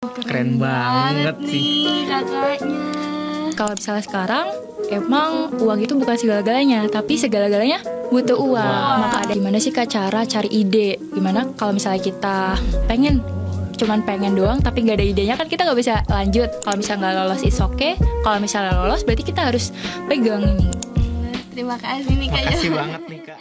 Keren banget sih nih kakaknya. Kalau misalnya sekarang, emang uang itu bukan segala-galanya, tapi segala-galanya butuh uang. Maka ada gimana sih Kak cara cari ide? Gimana kalau misalnya kita cuman pengen doang tapi nggak ada idenya, kan kita nggak bisa lanjut. Kalau misalnya nggak lolos it's okay. Kalau misalnya lolos berarti kita harus pegang ini. Terima kasih nih Kak. Makasih banget nih Kak.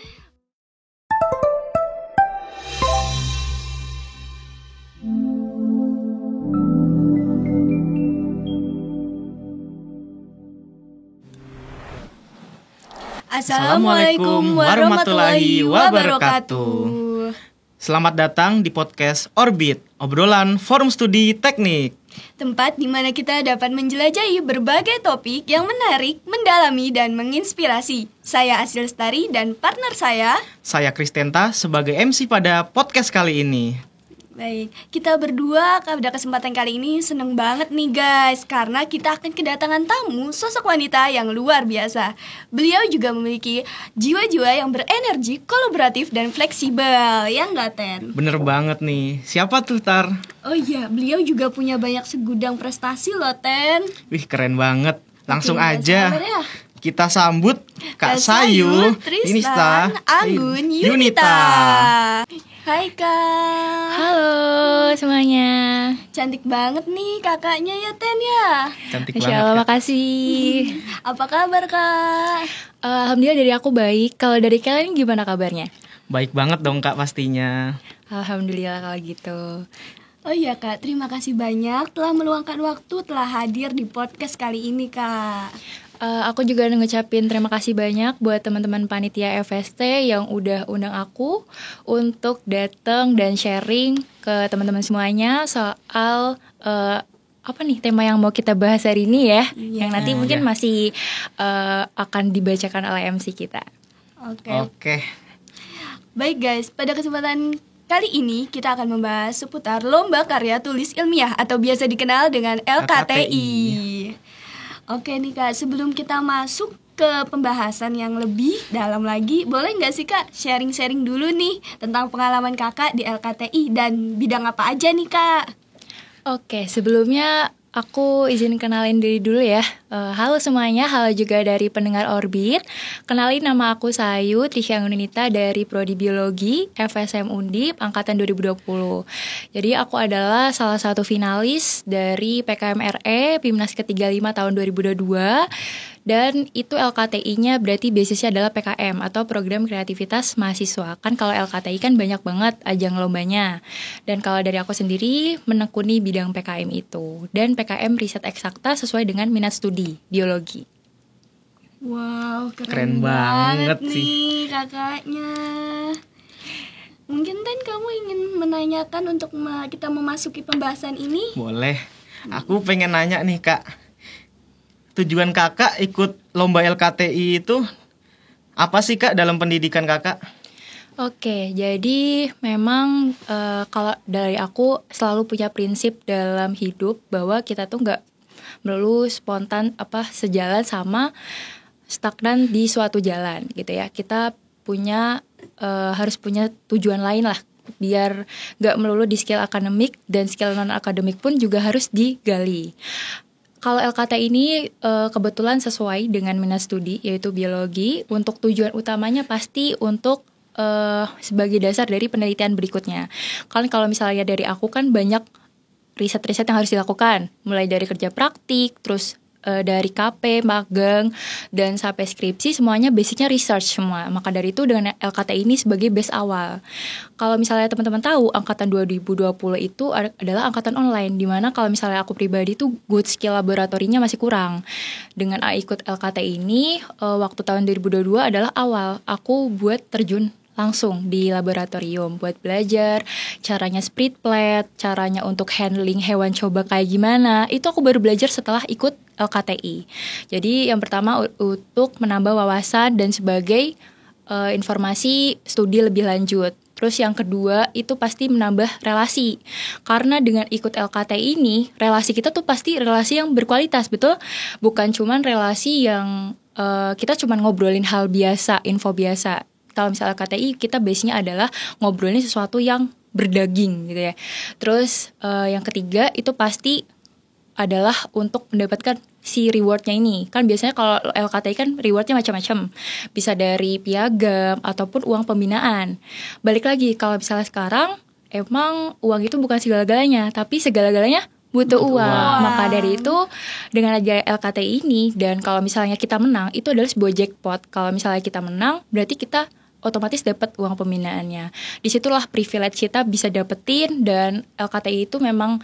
Assalamualaikum warahmatullahi wabarakatuh. Selamat datang di podcast Orbit, obrolan forum studi teknik. Tempat di mana kita dapat menjelajahi berbagai topik yang menarik, mendalami, dan menginspirasi. Saya Asil Lestari dan partner Saya Kristenta sebagai MC pada podcast kali ini. Baik, kita berdua pada kesempatan kali ini seneng banget nih guys, karena kita akan kedatangan tamu sosok wanita yang luar biasa. Beliau juga memiliki jiwa-jiwa yang berenergi, kolaboratif, dan fleksibel. Ya nggak, Ten? Bener banget nih. Siapa tuh, Tar? Oh iya, beliau juga punya banyak segudang prestasi loh, Ten. Wih, keren banget. Langsung Oke, aja sabar ya. kita sambut Kak Sayu, Tristan, Anggun, Yunita. Hai Kak. Halo semuanya. Cantik banget nih kakaknya ya, Ten ya. Cantik Masya banget. Allah, Kak. makasih. Apa kabar Kak? Alhamdulillah dari aku baik. Kalau dari kalian gimana kabarnya? Baik banget dong Kak pastinya. Alhamdulillah kalau gitu. Oh iya Kak, terima kasih banyak telah meluangkan waktu, telah hadir di podcast kali ini Kak. Aku juga ngucapin terima kasih banyak buat teman-teman panitia FST yang udah undang aku untuk datang dan sharing ke teman-teman semuanya soal apa nih tema yang mau kita bahas hari ini ya, yang nanti mungkin masih akan dibacakan oleh MC kita. Oke. Baik guys, pada kesempatan kali ini kita akan membahas seputar Lomba Karya Tulis Ilmiah atau biasa dikenal dengan LKTI. Oke nih Kak, sebelum kita masuk ke pembahasan yang lebih dalam lagi, boleh nggak sih Kak sharing-sharing dulu nih tentang pengalaman Kakak di LKTI dan bidang apa aja nih Kak? Oke, sebelumnya aku izin kenalin diri dulu ya. Halo semuanya, halo juga dari pendengar Orbit. Kenalin, nama aku Sayu Trisyangunita dari Prodi Biologi FSM Undip angkatan 2020. Jadi aku adalah salah satu finalis dari PKMRE Pimnas ke-35 tahun 2022. Dan itu LKTI-nya berarti basisnya adalah PKM atau Program Kreativitas Mahasiswa. Kan kalau LKTI kan banyak banget ajang lombanya. Dan kalau dari aku sendiri menekuni bidang PKM itu. Dan PKM riset eksakta sesuai dengan minat studi biologi. Wow, Keren banget nih sih. kakaknya. Mungkin Ten kamu ingin menanyakan untuk kita memasuki pembahasan ini? Boleh. Aku pengen nanya nih Kak. Tujuan Kakak ikut lomba LKTI itu apa sih Kak dalam pendidikan Kakak? Oke, jadi memang kalau dari aku selalu punya prinsip dalam hidup bahwa kita tuh nggak melulu spontan sejalan sama stagnan di suatu jalan gitu ya. Kita harus punya tujuan lain lah, biar nggak melulu di skill akademik, dan skill non akademik pun juga harus digali. Kalau LKT ini kebetulan sesuai dengan minat studi yaitu biologi. Untuk tujuan utamanya pasti untuk sebagai dasar dari penelitian berikutnya. Kalau misalnya dari aku kan banyak riset-riset yang harus dilakukan, mulai dari kerja praktik, terus dari KP, magang, dan sampai skripsi, semuanya basicnya research semua. Maka dari itu dengan LKT ini sebagai base awal. Kalau misalnya teman-teman tahu, angkatan 2020 itu adalah angkatan online, dimana kalau misalnya aku pribadi tuh good skill laboratorinya masih kurang. Dengan ikut LKT ini, waktu tahun 2022 adalah awal aku buat terjun langsung di laboratorium buat belajar caranya split plate, caranya untuk handling hewan coba kayak gimana. Itu aku baru belajar setelah ikut LKTI. Jadi yang pertama untuk menambah wawasan dan sebagai informasi studi lebih lanjut. Terus yang kedua itu pasti menambah relasi. Karena dengan ikut LKTI ini, relasi kita tuh pasti relasi yang berkualitas, betul? Bukan cuman relasi yang kita cuman ngobrolin hal biasa, info biasa. Kalau misalnya KTI kita base-nya adalah ngobrolin sesuatu yang berdaging gitu ya. Terus yang ketiga itu pasti adalah untuk mendapatkan si rewardnya ini. Kan biasanya kalau LKTI kan rewardnya macam-macam. Bisa dari piagam ataupun uang pembinaan. Balik lagi, kalau misalnya sekarang emang uang itu bukan segala-galanya, tapi segala-galanya butuh uang. Maka dari itu dengan aja LKTI ini, dan kalau misalnya kita menang, itu adalah sebuah jackpot. Kalau misalnya kita menang, berarti kita otomatis dapat uang pembinaannya. Disitulah privilege kita bisa dapetin, dan LKTI itu memang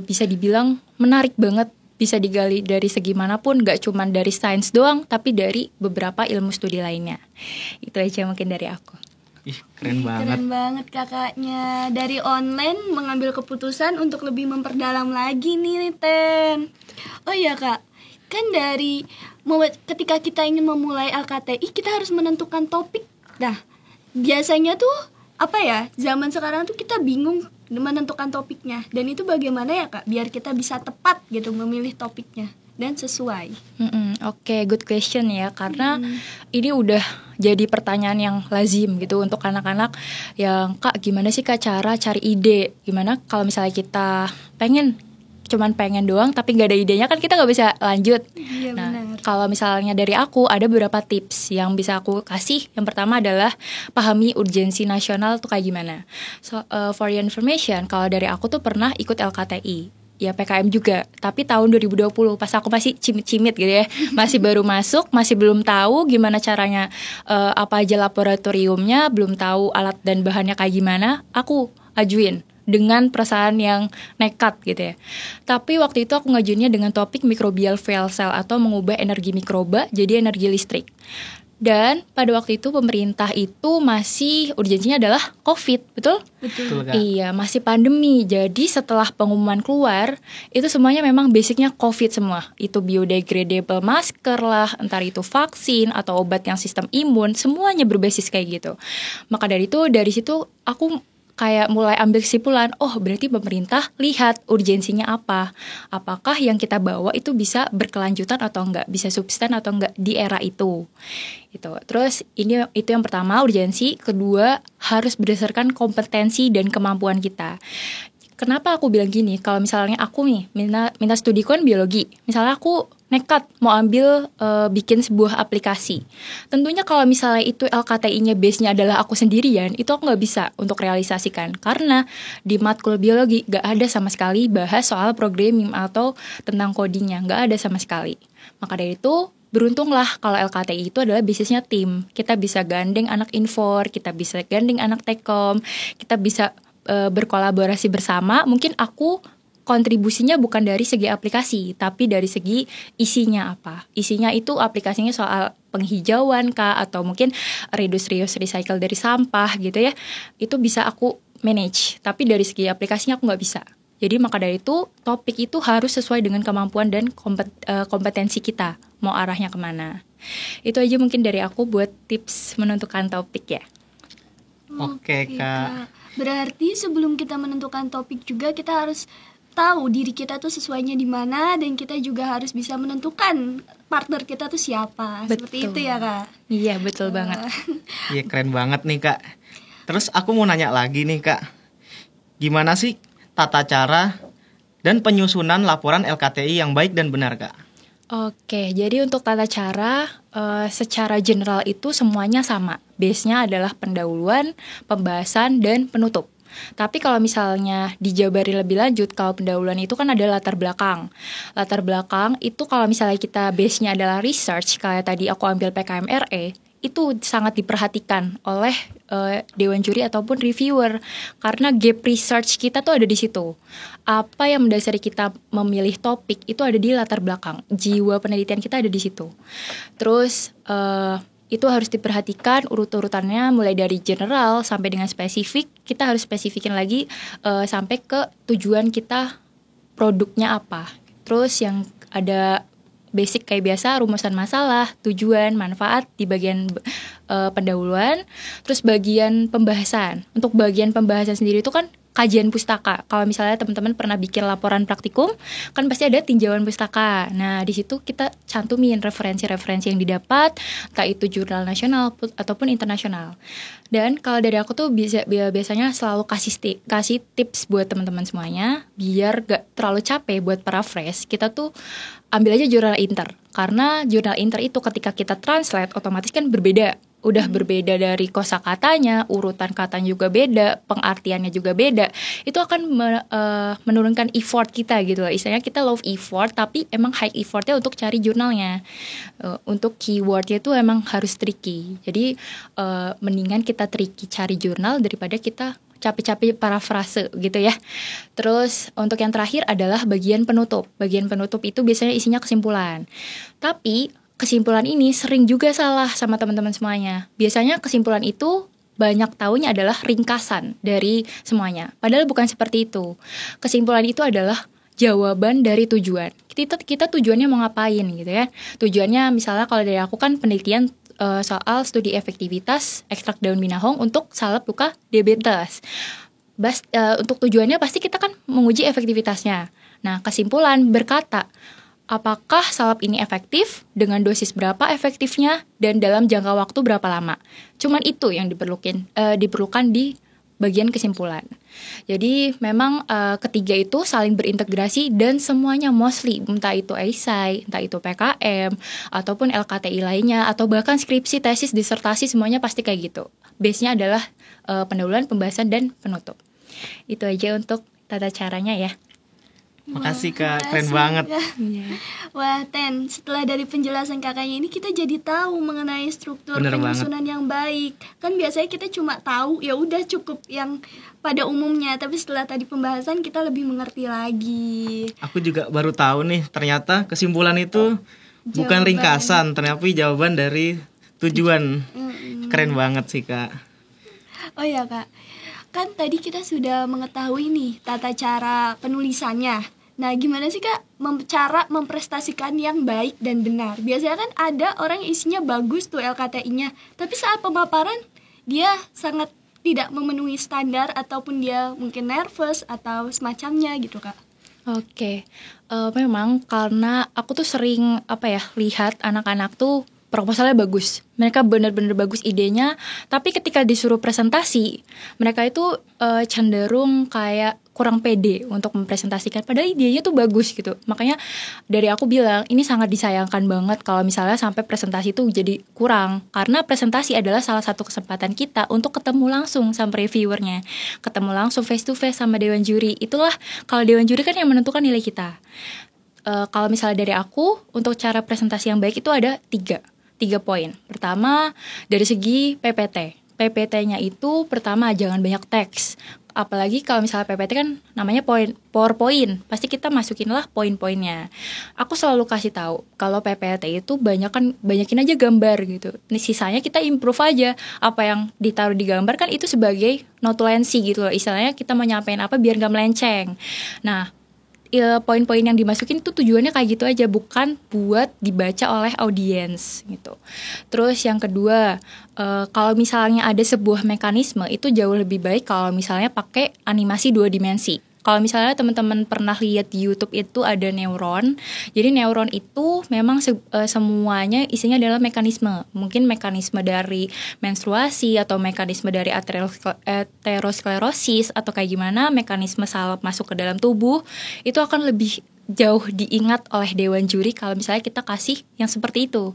bisa dibilang menarik banget, bisa digali dari segi manapun, gak cuma dari sains doang, tapi dari beberapa ilmu studi lainnya. Itu aja mungkin dari aku. Ih, keren banget. Keren banget kakaknya. Dari online mengambil keputusan untuk lebih memperdalam lagi nih Ten. Oh iya kak, kan dari ketika kita ingin memulai LKTI, kita harus menentukan topik. Nah, biasanya tuh apa ya, zaman sekarang tuh kita bingung menentukan topiknya. Dan itu bagaimana ya kak, biar kita bisa tepat gitu memilih topiknya dan sesuai. Oke, good question ya, karena ini udah jadi pertanyaan yang lazim gitu untuk anak-anak yang, kak gimana sih kak cara cari ide, gimana kalau misalnya kita cuman pengen doang tapi nggak ada idenya, kan kita nggak bisa lanjut. Iya, Nah, benar. kalau misalnya dari aku ada beberapa tips yang bisa aku kasih. Yang pertama adalah pahami urgensi nasional tuh kayak gimana. So, for your information, kalau dari aku tuh pernah ikut LKTI, ya PKM juga, tapi tahun 2020 pas aku masih cimit-cimit gitu ya, masih baru masuk, masih belum tahu gimana caranya, apa aja laboratoriumnya, belum tahu alat dan bahannya kayak gimana, aku ajuin dengan perasaan yang nekat gitu ya. Tapi waktu itu aku ngajuinnya dengan topik microbial fuel cell atau mengubah energi mikroba jadi energi listrik. Dan pada waktu itu pemerintah itu masih urgensinya adalah COVID, betul? Betul, Kak. Iya, masih pandemi. Jadi setelah pengumuman keluar, itu semuanya memang basicnya COVID semua. Itu biodegradable masker lah, entar itu vaksin atau obat yang sistem imun, semuanya berbasis kayak gitu. Maka dari situ aku kayak mulai ambil kesimpulan, oh berarti pemerintah lihat urgensinya apa. Apakah yang kita bawa itu bisa berkelanjutan atau enggak, bisa substan atau enggak di era itu. Terus itu yang pertama, urgensi. Kedua, harus berdasarkan kompetensi dan kemampuan kita. Kenapa aku bilang gini? Kalau misalnya aku nih minta studi kan biologi, misalnya aku nekat mau ambil bikin sebuah aplikasi. Tentunya kalau misalnya itu LKTI-nya base-nya adalah aku sendirian, itu aku nggak bisa untuk realisasikan. Karena di matkul biologi nggak ada sama sekali bahas soal programming atau tentang codingnya, nggak ada sama sekali. Maka dari itu, beruntunglah kalau LKTI itu adalah bisnisnya tim. Kita bisa gandeng anak Infor, kita bisa gandeng anak Tekom, kita bisa berkolaborasi bersama. Mungkin aku kontribusinya bukan dari segi aplikasi, tapi dari segi isinya apa. Isinya itu aplikasinya soal penghijauan kah, atau mungkin reduce, reuse, recycle dari sampah gitu ya. Itu bisa aku manage, tapi dari segi aplikasinya aku nggak bisa. Jadi maka dari itu topik itu harus sesuai dengan kemampuan dan kompetensi kita, mau arahnya kemana. Itu aja mungkin dari aku buat tips menentukan topik ya. Oke, Kak. Berarti sebelum kita menentukan topik juga kita harus tahu diri kita tuh sesuainya di mana, dan kita juga harus bisa menentukan partner kita tuh siapa. Betul. Seperti itu ya kak. Iya betul banget. Iya, keren banget nih, Kak. Terus aku mau nanya lagi nih, Kak. Gimana sih tata cara dan penyusunan laporan LKTI yang baik dan benar, Kak? Oke, jadi untuk tata cara secara general itu semuanya sama. Base-nya adalah pendahuluan, pembahasan, dan penutup. Tapi kalau misalnya dijabari lebih lanjut, kalau pendahuluan itu kan ada latar belakang. Latar belakang itu kalau misalnya kita base-nya adalah research, kayak tadi aku ambil PKMRE, itu sangat diperhatikan oleh dewan juri ataupun reviewer, karena gap research kita tuh ada di situ. Apa yang mendasari kita memilih topik itu ada di latar belakang. Jiwa penelitian kita ada di situ. Terus itu harus diperhatikan urut-urutannya mulai dari general sampai dengan spesifik. Kita harus spesifikin lagi sampai ke tujuan kita, produknya apa. Terus yang ada basic kayak biasa, rumusan masalah, tujuan, manfaat di bagian pendahuluan. Terus bagian pembahasan. Untuk bagian pembahasan sendiri itu kan kajian pustaka. Kalau misalnya teman-teman pernah bikin laporan praktikum, kan pasti ada tinjauan pustaka. Nah, di situ kita cantumin referensi-referensi yang didapat, entah itu jurnal nasional ataupun internasional. Dan kalau dari aku tuh biasanya selalu kasih tips buat teman-teman semuanya, biar gak terlalu capek buat para fresh. Kita tuh ambil aja jurnal inter, karena jurnal inter itu ketika kita translate otomatis kan berbeda. Udah berbeda dari kosakatanya, urutan katanya juga beda, pengartiannya juga beda. Itu akan menurunkan effort kita gitu loh. Istilahnya kita low effort, tapi emang high effortnya untuk cari jurnalnya. Untuk keywordnya itu emang harus tricky. Jadi mendingan kita tricky cari jurnal daripada kita capek-capek parafrase gitu ya. Terus untuk yang terakhir adalah bagian penutup. Bagian penutup itu biasanya isinya kesimpulan. Tapi kesimpulan ini sering juga salah sama teman-teman semuanya. Biasanya kesimpulan itu banyak taunya adalah ringkasan dari semuanya. Padahal bukan seperti itu. Kesimpulan itu adalah jawaban dari tujuan. Kita tujuannya mau ngapain gitu ya. Tujuannya misalnya kalau dari aku kan penelitian soal studi efektivitas ekstrak daun binahong untuk salep luka diabetes. Untuk tujuannya pasti kita kan menguji efektivitasnya. Nah, kesimpulan berkata, apakah salep ini efektif, dengan dosis berapa efektifnya, dan dalam jangka waktu berapa lama. Cuman itu yang diperlukan di bagian kesimpulan. Jadi memang ketiga itu saling berintegrasi dan semuanya mostly, entah itu esai, entah itu PKM, ataupun LKTI lainnya, atau bahkan skripsi, tesis, disertasi, semuanya pasti kayak gitu. Base-nya adalah pendahuluan, pembahasan, dan penutup. Itu aja untuk tata caranya ya. Makasih Kak, keren banget. Wah, Ten, setelah dari penjelasan kakaknya ini kita jadi tahu mengenai struktur penyusunan yang baik. Kan biasanya kita cuma tahu ya udah cukup yang pada umumnya, tapi setelah tadi pembahasan kita lebih mengerti lagi. Aku juga baru tahu nih, ternyata kesimpulan itu bukan ringkasan, ternyata jawaban dari tujuan. Keren banget sih Kak. Oh ya Kak, kan tadi kita sudah mengetahui nih tata cara penulisannya. Nah, gimana sih Kak cara memprestasikan yang baik dan benar? Biasanya kan ada orang isinya bagus tuh LKTI-nya, tapi saat pemaparan dia sangat tidak memenuhi standar ataupun dia mungkin nervous atau semacamnya gitu Kak. Oke, memang karena aku tuh sering lihat anak-anak tuh proposalnya bagus, mereka benar-benar bagus idenya, tapi ketika disuruh presentasi, mereka itu cenderung kayak kurang pede untuk mempresentasikan, padahal idenya tuh bagus gitu. Makanya dari aku bilang, ini sangat disayangkan banget kalau misalnya sampai presentasi itu jadi kurang, karena presentasi adalah salah satu kesempatan kita untuk ketemu langsung sama reviewernya, ketemu langsung face to face sama dewan juri. Itulah, kalau dewan juri kan yang menentukan nilai kita. Kalau misalnya dari aku, untuk cara presentasi yang baik itu ada tiga poin. Pertama, dari segi PPT. PPT-nya itu pertama jangan banyak teks. Apalagi kalau misalnya PPT kan namanya PowerPoint, pasti kita masukinlah poin-poinnya. Aku selalu kasih tahu kalau PPT itu banyakin aja gambar gitu. Nih sisanya kita improve aja. Apa yang ditaruh di gambar kan itu sebagai notulensi gitu loh. Istilahnya kita mau nyampein apa biar gak melenceng. Nah, poin-poin yang dimasukin itu tujuannya kayak gitu aja, bukan buat dibaca oleh audiens gitu. Terus yang kedua, kalau misalnya ada sebuah mekanisme itu jauh lebih baik kalau misalnya pakai animasi 2 dimensi. Kalau misalnya teman-teman pernah lihat di YouTube itu ada neuron. Jadi neuron itu memang semuanya isinya adalah mekanisme. Mungkin mekanisme dari menstruasi atau mekanisme dari aterosklerosis atau kayak gimana, mekanisme salep masuk ke dalam tubuh itu akan lebih jauh diingat oleh dewan juri kalau misalnya kita kasih yang seperti itu.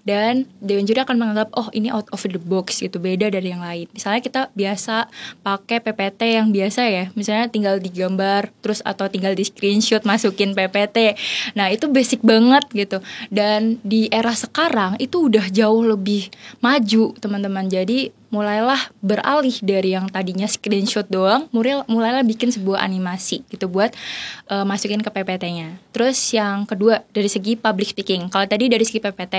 Dan dewan juri akan menganggap, oh ini out of the box gitu, beda dari yang lain. Misalnya kita biasa pakai PPT yang biasa ya, misalnya tinggal digambar terus atau tinggal di screenshot masukin PPT. Nah itu basic banget gitu. Dan di era sekarang itu udah jauh lebih maju teman-teman. Jadi mulailah beralih dari yang tadinya screenshot doang, mulailah bikin sebuah animasi gitu buat masukin ke PPT-nya. Terus yang kedua dari segi public speaking. Kalau tadi dari segi PPT,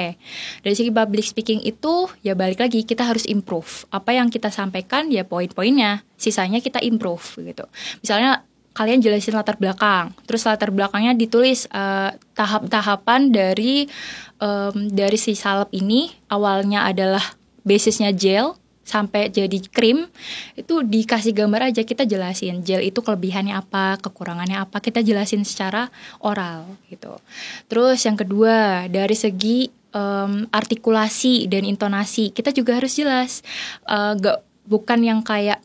dari segi public speaking itu ya balik lagi kita harus improve. Apa yang kita sampaikan ya poin-poinnya, sisanya kita improve gitu. Misalnya kalian jelasin latar belakang, terus latar belakangnya ditulis tahap-tahapan dari si salep ini awalnya adalah basisnya gel, sampai jadi krim, itu dikasih gambar aja, kita jelasin gel itu kelebihannya apa, kekurangannya apa, kita jelasin secara oral gitu. Terus yang kedua, dari segi artikulasi dan intonasi kita juga harus jelas, bukan yang kayak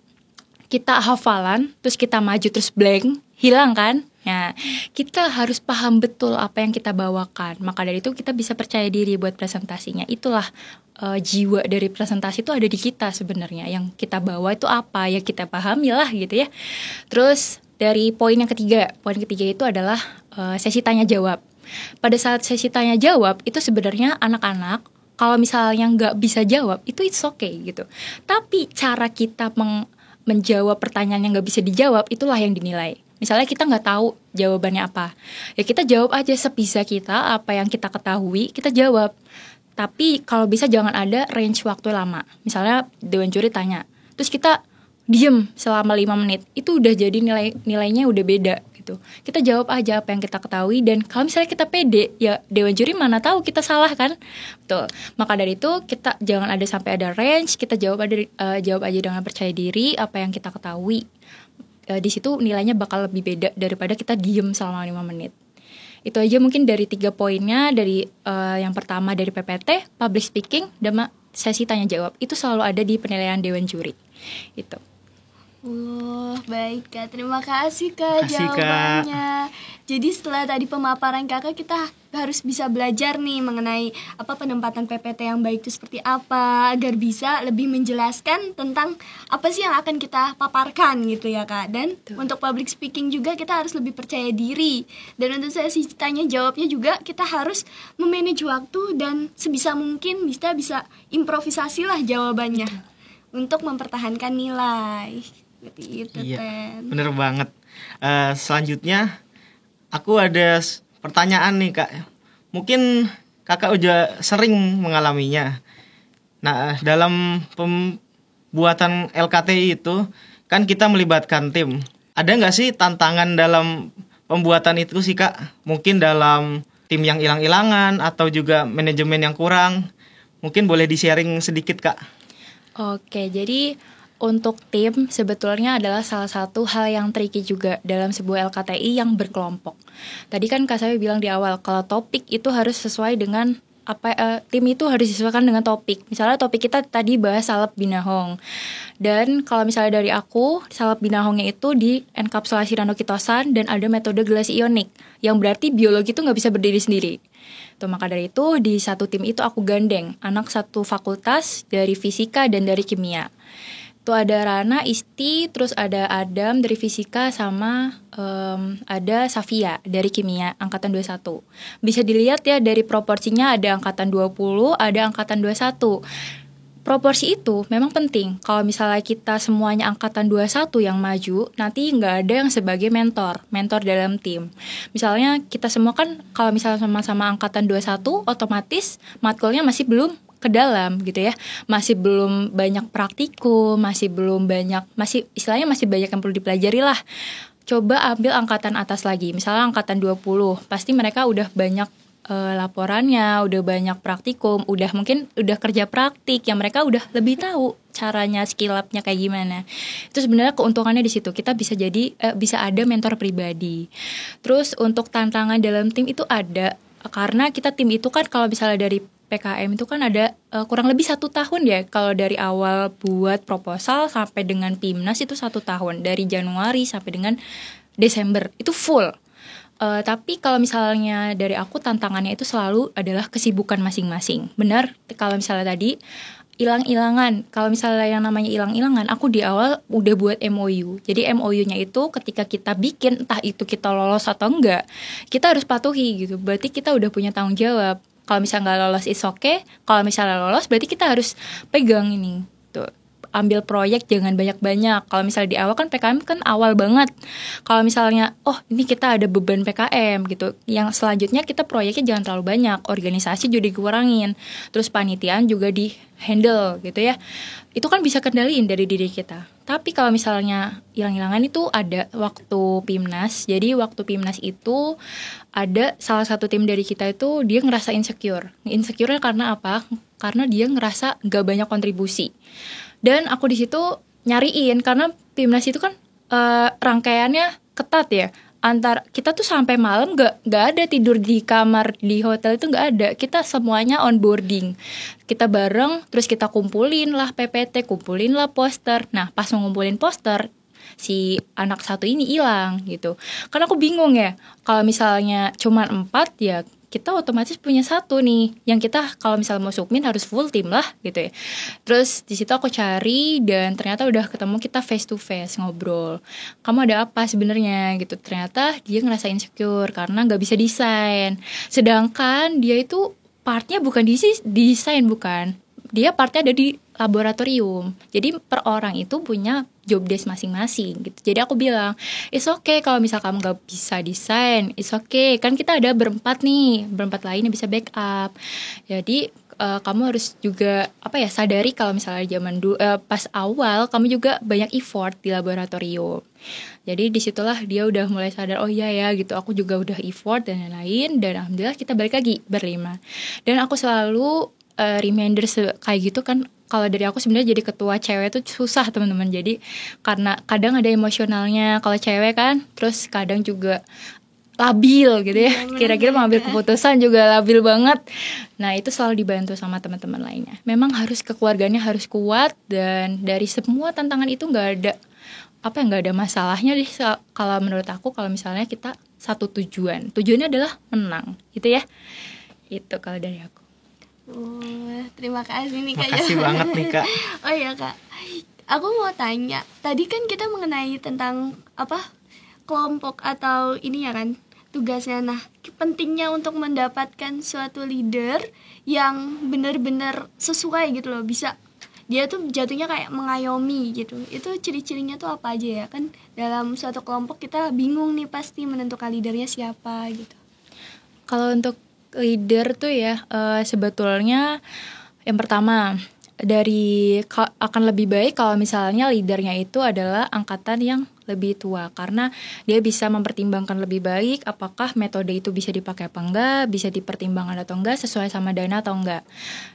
kita hafalan terus kita maju terus blank, hilang kan. Nah, kita harus paham betul apa yang kita bawakan. Maka dari itu kita bisa percaya diri buat presentasinya. Itulah jiwa dari presentasi itu ada di kita sebenarnya. Yang kita bawa itu apa, ya kita pahami lah gitu ya. Terus dari poin ketiga itu adalah sesi tanya jawab. Pada saat sesi tanya jawab itu sebenarnya anak-anak kalau misalnya nggak bisa jawab itu it's okay gitu. Tapi cara kita menjawab pertanyaan yang nggak bisa dijawab itulah yang dinilai. Misalnya kita nggak tahu jawabannya apa, ya kita jawab aja sebisa kita, apa yang kita ketahui kita jawab. Tapi kalau bisa jangan ada range waktu lama. Misalnya dewan juri tanya, terus kita diem selama 5 menit, itu udah jadi nilainya udah beda gitu. Kita jawab aja apa yang kita ketahui, dan kalau misalnya kita pede, ya dewan juri mana tahu kita salah kan, betul. Maka dari itu kita jangan ada sampai ada range, kita jawab aja dengan percaya diri apa yang kita ketahui. Di situ nilainya bakal lebih beda daripada kita diem selama 5 menit. Itu aja mungkin dari 3 poinnya. Dari yang pertama dari PPT, public speaking, dan sesi tanya jawab. Itu selalu ada di penilaian dewan juri. Itu. Baik Kak, terima kasih Kak jawabannya. Jadi setelah tadi pemaparan Kakak, kita harus bisa belajar nih mengenai apa penempatan PPT yang baik itu seperti apa, agar bisa lebih menjelaskan tentang apa sih yang akan kita paparkan gitu ya Kak. Dan untuk public speaking juga kita harus lebih percaya diri. Dan untuk sesi tanya jawabnya juga kita harus memanage waktu dan sebisa mungkin bisa improvisasi lah jawabannya untuk mempertahankan nilai. Seperti itu. Iya, bener banget. Selanjutnya aku ada pertanyaan nih Kak. Mungkin Kakak udah sering mengalaminya. Nah, dalam pembuatan LKTI itu kan kita melibatkan tim. Ada nggak sih tantangan dalam pembuatan itu sih Kak? Mungkin dalam tim yang hilang-hilangan atau juga manajemen yang kurang. Mungkin boleh di-sharing sedikit Kak. Oke, jadi untuk tim sebetulnya adalah salah satu hal yang tricky juga dalam sebuah LKTI yang berkelompok. Tadi kan Kak Sawi bilang di awal kalau topik itu harus sesuai dengan tim itu harus disesuaikan dengan topik. Misalnya topik kita tadi bahas salep binahong. Dan kalau misalnya dari aku, salep binahongnya itu di enkapsulasi ranokitosan dan ada metode gelasi ionik. Yang berarti biologi itu nggak bisa berdiri sendiri. Tuh, maka dari itu di satu tim itu aku gandeng anak satu fakultas dari fisika dan dari kimia. Tuh ada Rana, Isti, terus ada Adam dari fisika, sama ada Safia dari kimia, angkatan 21. Bisa dilihat ya dari proporsinya ada angkatan 20, ada angkatan 21. Proporsi itu memang penting. Kalau misalnya kita semuanya angkatan 21 yang maju, nanti nggak ada yang sebagai mentor dalam tim. Misalnya kita semua kan kalau misalnya sama-sama angkatan 21, otomatis matkulnya masih belum ke dalam gitu ya, masih belum banyak praktikum, masih istilahnya masih banyak yang perlu dipelajari lah. Coba ambil angkatan atas lagi, misalnya angkatan 20, pasti mereka udah banyak laporannya, udah banyak praktikum, mungkin udah kerja praktik yang mereka udah lebih tahu caranya, skill up-nya kayak gimana. Itu sebenarnya keuntungannya di situ, kita bisa ada mentor pribadi. Terus untuk tantangan dalam tim itu ada, karena kita tim itu kan kalau misalnya dari PKM itu kan ada kurang lebih 1 tahun ya. Kalau dari awal buat proposal sampai dengan PIMNAS itu 1 tahun. Dari Januari sampai dengan Desember itu full. Tapi kalau misalnya dari aku tantangannya itu selalu adalah kesibukan masing-masing. Benar, kalau misalnya tadi hilang-hilangan. Kalau misalnya yang namanya hilang-hilangan, aku di awal udah buat MOU. Jadi MOU-nya itu ketika kita bikin, entah itu kita lolos atau enggak, kita harus patuhi gitu. Berarti kita udah punya tanggung jawab. Kalau misalnya nggak lolos is okay. Kalau misalnya lolos berarti kita harus pegang ini. Tuh, ambil proyek jangan banyak-banyak. Kalau misalnya di awal kan PKM kan awal banget. Kalau misalnya ini kita ada beban PKM gitu. Yang selanjutnya kita proyeknya jangan terlalu banyak. Organisasi juga dikurangin. Terus panitiaan juga di handle gitu ya. Itu kan bisa kendaliin dari diri kita. Tapi kalau misalnya hilang-hilangan itu ada waktu PIMNAS. Jadi waktu PIMNAS itu ada salah satu tim dari kita itu dia ngerasa insecure. Insecure karena apa? Karena dia ngerasa gak banyak kontribusi. Dan aku di situ nyariin karena PIMNAS itu kan rangkaiannya ketat ya. Antar kita tuh sampai malam nggak ada tidur di kamar di hotel, itu nggak ada. Kita semuanya onboarding, kita bareng, terus kita kumpulin lah PPT, kumpulin lah poster. Nah pas ngumpulin poster, si anak satu ini hilang gitu. Karena aku bingung ya, kalau misalnya cuma 4 ya kita otomatis punya 1 nih yang kita kalau misalnya mau submit harus full tim lah gitu ya. Terus di situ aku cari dan ternyata udah ketemu, kita face to face ngobrol. Kamu ada apa sebenarnya gitu. Ternyata dia ngerasa insecure karena nggak bisa desain. Sedangkan dia itu partnya bukan di desain, bukan. Dia partnya ada di laboratorium. Jadi per orang itu punya job desk masing-masing gitu. Jadi aku bilang, it's okay kalau misal kamu gak bisa desain, it's okay. Kan kita ada berempat nih, berempat lainnya bisa backup. Jadi kamu harus juga sadari kalau misalnya pas awal kamu juga banyak effort di laboratorium. Jadi disitulah dia udah mulai sadar, oh iya ya gitu, aku juga udah effort dan lain-lain. Dan alhamdulillah kita balik lagi berlima. Dan aku selalu reminder kayak gitu kan. Kalau dari aku sebenarnya jadi ketua cewek itu susah teman-teman. Jadi karena kadang ada emosionalnya kalau cewek kan, terus kadang juga labil gitu ya. Kira-kira mengambil keputusan juga labil banget. Nah itu selalu dibantu sama teman-teman lainnya. Memang harus kekeluarganya harus kuat, dan dari semua tantangan itu nggak ada masalahnya deh. Kalau menurut aku kalau misalnya kita satu tujuannya adalah menang gitu ya. Itu kalau dari aku. Terima kasih nih Kak. Makasih banget nih Kak. Oh iya Kak, aku mau tanya, tadi kan kita mengenai tentang kelompok atau ini ya kan, tugasnya. Nah pentingnya untuk mendapatkan suatu leader yang benar-benar sesuai gitu loh, bisa dia tuh jatuhnya kayak mengayomi gitu. Itu ciri-cirinya tuh apa aja ya kan? Dalam suatu kelompok kita bingung nih pasti menentukan leadernya siapa gitu. Kalau untuk leader tuh ya sebetulnya yang pertama akan lebih baik kalau misalnya leadernya itu adalah angkatan yang lebih tua, karena dia bisa mempertimbangkan lebih baik apakah metode itu bisa dipakai apa enggak, bisa dipertimbangkan atau enggak, sesuai sama dana atau enggak.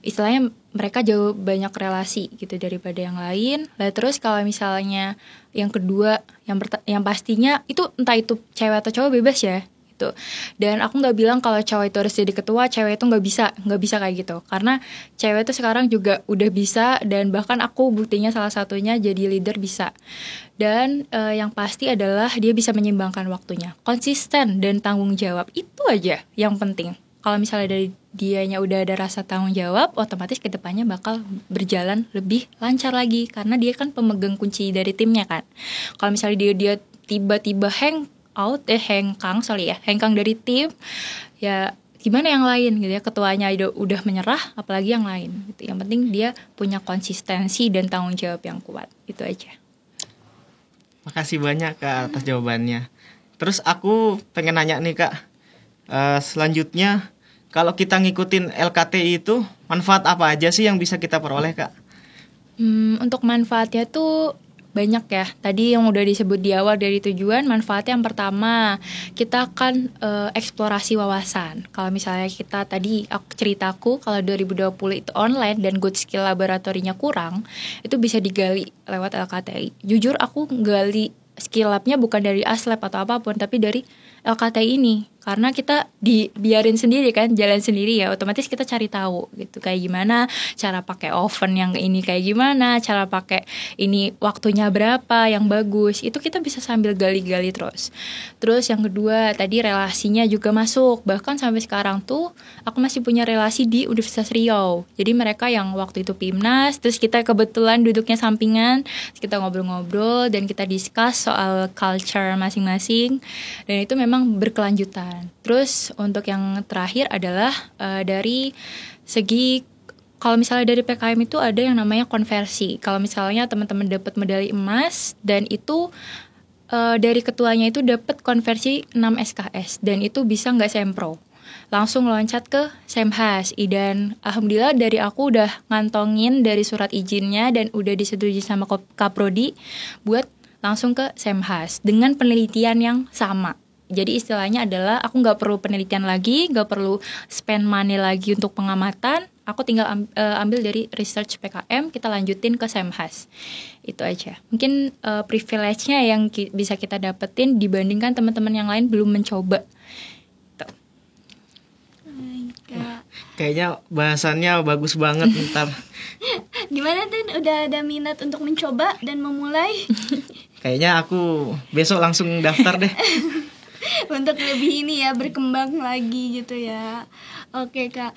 Istilahnya mereka jauh banyak relasi gitu daripada yang lain. Lalu terus kalau misalnya yang kedua, yang pastinya itu entah itu cewek atau cowok bebas ya. Gitu. Dan aku nggak bilang kalau cowok itu harus jadi ketua, cewek itu nggak bisa kayak gitu, karena cewek itu sekarang juga udah bisa, dan bahkan aku buktinya salah satunya jadi leader bisa. Dan yang pasti adalah dia bisa menyeimbangkan waktunya, konsisten dan tanggung jawab, itu aja yang penting. Kalau misalnya dari dianya udah ada rasa tanggung jawab, otomatis kedepannya bakal berjalan lebih lancar lagi, karena dia kan pemegang kunci dari timnya kan. Kalau misalnya dia tiba-tiba hengkang dari tim, ya gimana yang lain gitu ya, ketuanya udah menyerah, apalagi yang lain gitu. Yang penting dia punya konsistensi dan tanggung jawab yang kuat, itu aja. Makasih banyak Kak atas jawabannya. Terus aku pengen nanya nih Kak, selanjutnya kalau kita ngikutin LKTI itu manfaat apa aja sih yang bisa kita peroleh Kak? Untuk manfaatnya tuh banyak ya. Tadi yang udah disebut di awal dari tujuan, manfaatnya yang pertama kita akan eksplorasi wawasan. Kalau misalnya kita tadi ceritaku kalau 2020 itu online dan good skill laboratorinya kurang, itu bisa digali lewat LKTI. Jujur aku gali skill labnya bukan dari ASLab atau apapun, tapi dari LKTI ini. Karena kita dibiarin sendiri kan, jalan sendiri ya, otomatis kita cari tahu gitu, kayak gimana cara pakai oven yang ini, kayak gimana cara pakai ini, waktunya berapa yang bagus, itu kita bisa sambil gali-gali terus. Terus yang kedua tadi relasinya juga masuk, bahkan sampai sekarang tuh aku masih punya relasi di Universitas Riau. Jadi mereka yang waktu itu PIMNAS, terus kita kebetulan duduknya sampingan, kita ngobrol-ngobrol dan kita discuss soal culture masing-masing, dan itu memang berkelanjutan. Terus untuk yang terakhir adalah dari segi, kalau misalnya dari PKM itu ada yang namanya konversi. Kalau misalnya teman-teman dapat medali emas dan itu dari ketuanya itu dapat konversi 6 SKS dan itu bisa nggak sempro, langsung loncat ke Semhas. Dan alhamdulillah dari aku udah ngantongin dari surat izinnya dan udah disetujui sama Kaprodi buat langsung ke Semhas dengan penelitian yang sama. Jadi istilahnya adalah aku nggak perlu penelitian lagi, nggak perlu spend money lagi untuk pengamatan. aku tinggal ambil dari research PKM, kita lanjutin ke Semhas. Itu aja. Mungkin privilege-nya yang bisa kita dapetin dibandingkan teman-teman yang lain belum mencoba. Tuh. Kayaknya bahasannya bagus banget ntar. Gimana Tin? Udah ada minat untuk mencoba dan memulai? Kayaknya aku besok langsung daftar deh. Untuk lebih ini ya, berkembang lagi gitu ya. Oke Kak.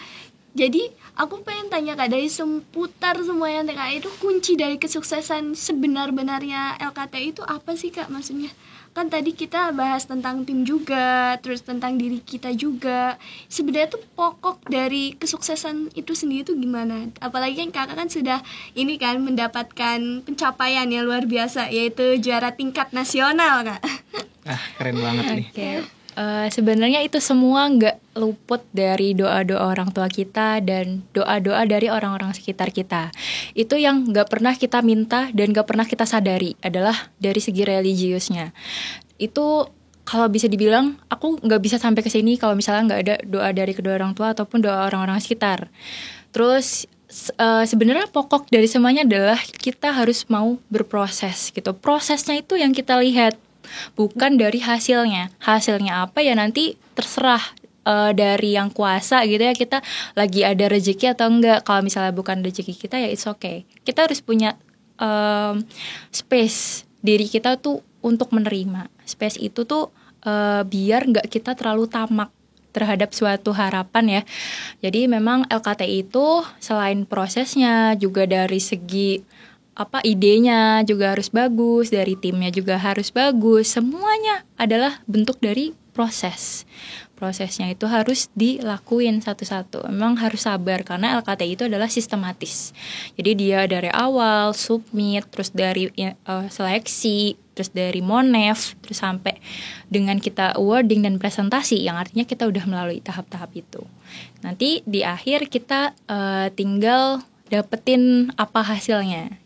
Jadi aku pengen tanya Kak, dari seputar semuanya TKI itu, kunci dari kesuksesan sebenar-benarnya LKTI itu apa sih Kak maksudnya? Kan tadi kita bahas tentang tim juga, terus tentang diri kita juga. Sebenarnya tuh pokok dari kesuksesan itu sendiri tuh gimana? Apalagi kan kakak kan sudah ini kan mendapatkan pencapaian yang luar biasa, yaitu juara tingkat nasional Kak. Keren banget nih. Okay. Sebenarnya itu semua nggak luput dari doa-doa orang tua kita dan doa-doa dari orang-orang sekitar kita. Itu yang nggak pernah kita minta dan nggak pernah kita sadari adalah dari segi religiusnya. Itu kalau bisa dibilang aku nggak bisa sampai ke sini kalau misalnya nggak ada doa dari kedua orang tua ataupun doa orang-orang sekitar. Terus sebenarnya pokok dari semuanya adalah kita harus mau berproses gitu. Prosesnya itu yang kita lihat, bukan dari hasilnya. Hasilnya apa ya nanti terserah dari yang kuasa gitu ya, kita lagi ada rezeki atau enggak. Kalau misalnya bukan rezeki kita ya it's okay. Kita harus punya space diri kita tuh untuk menerima. Space itu tuh biar enggak kita terlalu tamak terhadap suatu harapan ya. Jadi memang LKTI itu selain prosesnya juga dari segi idenya juga harus bagus, dari timnya juga harus bagus. Semuanya adalah bentuk dari proses. Prosesnya itu harus dilakuin satu-satu. Memang harus sabar karena LKTI itu adalah sistematis. Jadi dia dari awal submit, terus dari seleksi, terus dari Monef, terus sampai dengan kita awarding dan presentasi, yang artinya kita udah melalui tahap-tahap itu. Nanti di akhir kita tinggal dapetin apa hasilnya.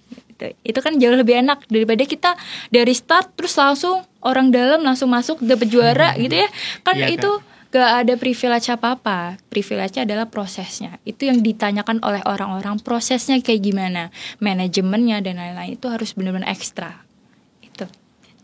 Itu kan jauh lebih enak daripada kita dari start terus langsung orang dalam langsung masuk dapat juara gitu ya. Kan iya, itu gak ada privilege apa-apa. Privilege-nya adalah prosesnya. Itu yang ditanyakan oleh orang-orang, prosesnya kayak gimana, manajemennya dan lain-lain itu harus benar-benar ekstra. Itu.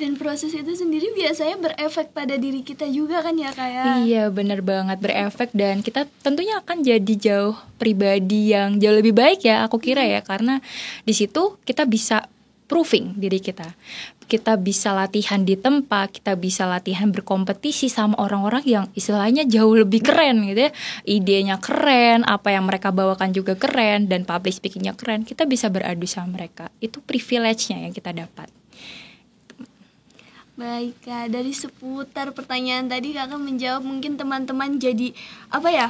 Dan proses itu sendiri biasanya berefek pada diri kita juga kan ya kayak. Iya benar banget, berefek, dan kita tentunya akan jadi jauh pribadi yang jauh lebih baik ya, aku kira ya, karena di situ kita bisa proving diri kita. Kita bisa latihan di tempat, kita bisa latihan berkompetisi sama orang-orang yang istilahnya jauh lebih keren gitu ya. Idenya keren, apa yang mereka bawakan juga keren, dan public speakingnya keren. Kita bisa beradu sama mereka. Itu privilege-nya yang kita dapat. Baik Kak, dari seputar pertanyaan tadi Kakak menjawab, mungkin teman-teman jadi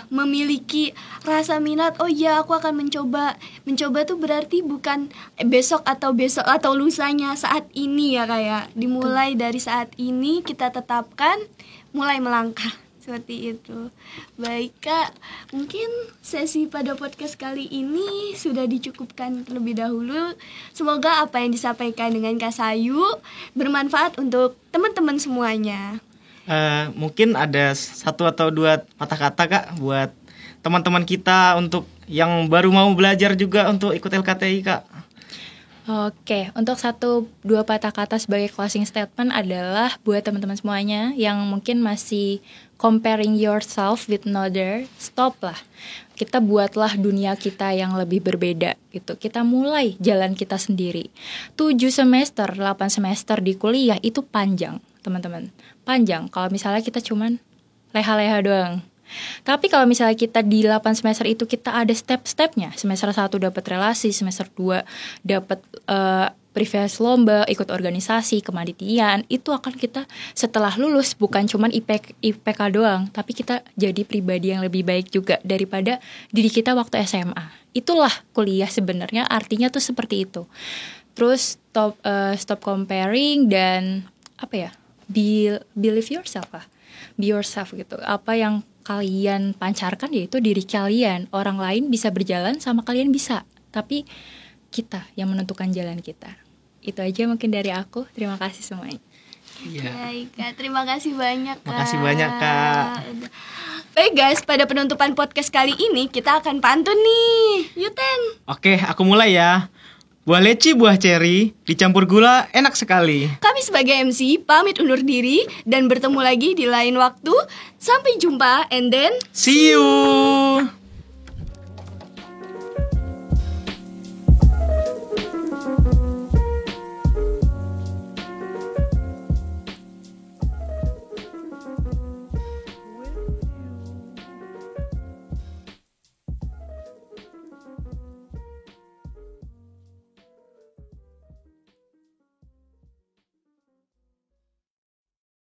memiliki rasa minat. Oh iya, aku akan mencoba. Mencoba tuh berarti bukan besok atau lusanya, saat ini ya Kak ya. Dimulai dari saat ini kita tetapkan, mulai melangkah. Seperti itu. Baik Kak, mungkin sesi pada podcast kali ini sudah dicukupkan terlebih dahulu. Semoga apa yang disampaikan dengan Kak Sayu bermanfaat untuk teman-teman semuanya. Mungkin ada 1 atau 2 patah kata Kak buat teman-teman kita untuk yang baru mau belajar juga untuk ikut LKTI Kak. Oke, untuk 1-2 patah kata sebagai closing statement adalah buat teman-teman semuanya yang mungkin masih comparing yourself with another, stop lah. Kita buatlah dunia kita yang lebih berbeda gitu. Kita mulai jalan kita sendiri. 7 semester, 8 semester di kuliah itu panjang, teman-teman. Panjang kalau misalnya kita cuman leha-leha doang. Tapi kalau misalnya kita di 8 semester itu kita ada step-stepnya. Semester 1 dapat relasi, semester 2 dapat previous lomba, ikut organisasi, kemanitian. Itu akan kita setelah lulus bukan cuman IPK doang, tapi kita jadi pribadi yang lebih baik juga daripada diri kita waktu SMA. Itulah kuliah sebenarnya, artinya tuh seperti itu. Terus stop comparing dan believe yourself lah. Be yourself gitu. Apa yang kalian pancarkan yaitu diri kalian. Orang lain bisa berjalan sama kalian bisa, tapi kita yang menentukan jalan kita. Itu aja mungkin dari aku. Terima kasih semuanya. Iya. Baik Kak, terima kasih banyak Kak. Makasih banyak Kak. Baik guys, pada penutupan podcast kali ini kita akan pantun nih. Yuten. Oke, aku mulai ya. Buah leci, buah ceri, dicampur gula, enak sekali. Kami sebagai MC pamit undur diri dan bertemu lagi di lain waktu. Sampai jumpa and then See you.